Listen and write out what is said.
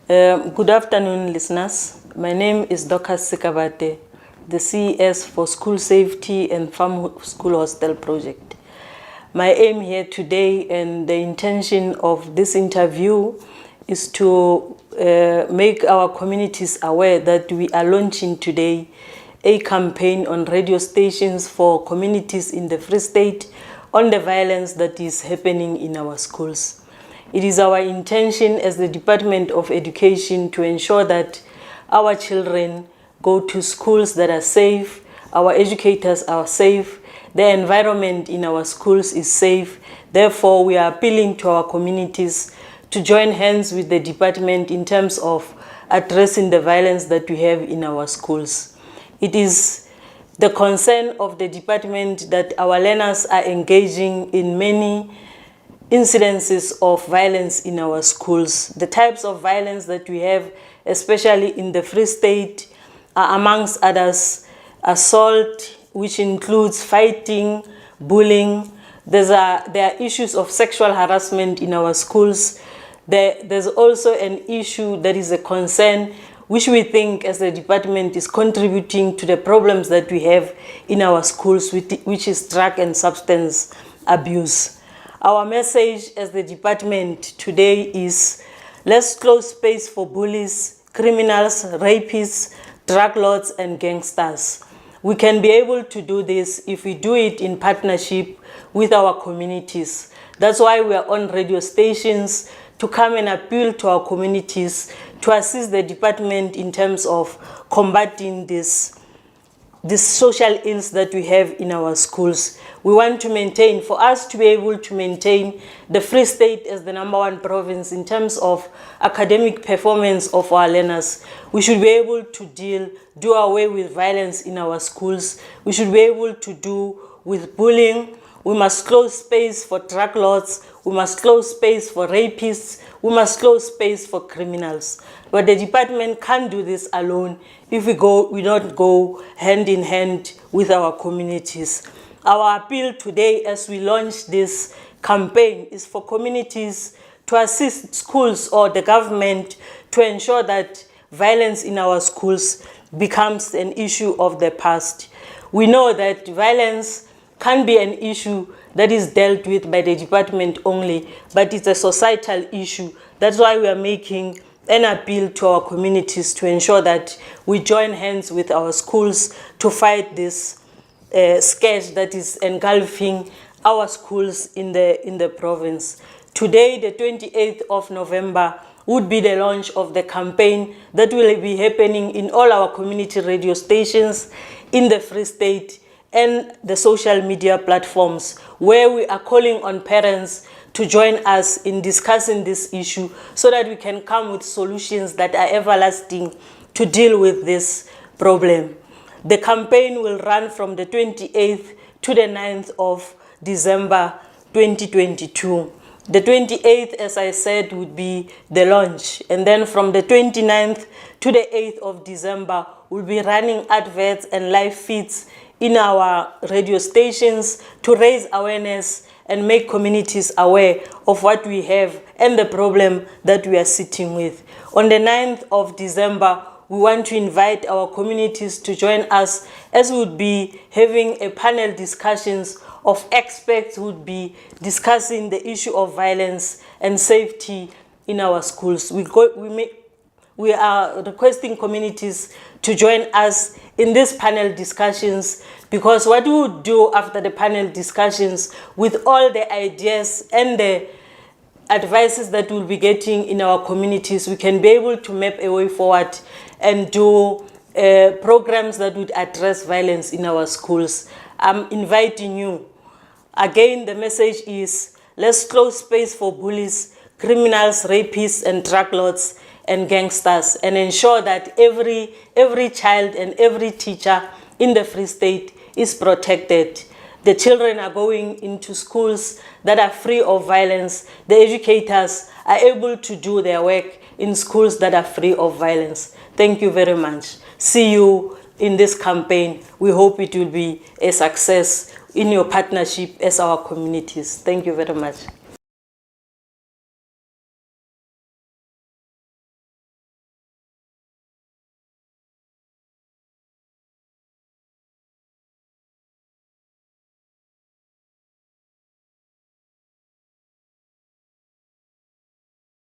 Good afternoon, listeners. My name is Dorcas Sikabate, the CES for School Safety and Farm School Hostel Project. My aim here today and the intention of this interview is to make our communities aware that we are launching today a campaign on radio stations for communities in the Free State on the violence that is happening in our schools. It is our intention as the Department of Education to ensure that our children go to schools that are safe, our educators are safe, the environment in our schools is safe. Therefore, we are appealing to our communities to join hands with the department in terms of addressing the violence that we have in our schools. It is the concern of the department that our learners are engaging in many incidences of violence in our schools. The types of violence that we have, especially in the Free State, are amongst others assault, which includes fighting, bullying. There are issues of sexual harassment in our schools. There's also an issue that is a concern which we think as a department is contributing to the problems that we have in our schools, which is drug and substance abuse. Our message as the department today is, let's close space for bullies, criminals, rapists, drug lords, and gangsters. We can be able to do this if we do it in partnership with our communities. That's why we are on radio stations to come and appeal to our communities to assist the department in terms of combating these social ills that we have in our schools. We want to maintain, for us to be able to maintain the Free State as the #1 province in terms of academic performance of our learners, we should be able to do away with violence in our schools. We should be able to do with bullying. We must close space for drug lords. We must close space for rapists. We must close space for criminals. But the department can't do this alone if we don't go hand in hand with our communities. Our appeal today as we launch this campaign is for communities to assist schools or the government to ensure that violence in our schools becomes an issue of the past. We know that violence can be an issue that is dealt with by the department only, but it's a societal issue. That's why we are making an appeal to our communities to ensure that we join hands with our schools to fight this scourge that is engulfing our schools in the province. Today, the 28th of November, would be the launch of the campaign that will be happening in all our community radio stations in the Free State and the social media platforms, where we are calling on parents to join us in discussing this issue so that we can come with solutions that are everlasting to deal with this problem. The campaign will run from the 28th to the 9th of December 2022. The 28th, as I said, would be the launch. And then from the 29th to the 8th of December, we'll be running adverts and live feeds in our radio stations to raise awareness and make communities aware of what we have and the problem that we are sitting with. On the 9th of December, we want to invite our communities to join us as we would be having a panel discussions of experts who would be discussing the issue of violence and safety in our schools. We are requesting communities to join us in these panel discussions, because what we would do after the panel discussions with all the ideas and the advices that we'll be getting in our communities, we can be able to map a way forward and do programs that would address violence in our schools. I'm inviting you. Again, the message is, let's close space for bullies, criminals, rapists, and drug lords and gangsters, and ensure that every child and every teacher in the Free State is protected. The children are going into schools that are free of violence. The educators are able to do their work in schools that are free of violence. Thank you very much. See you in this campaign. We hope it will be a success in your partnership as our communities. Thank you very much.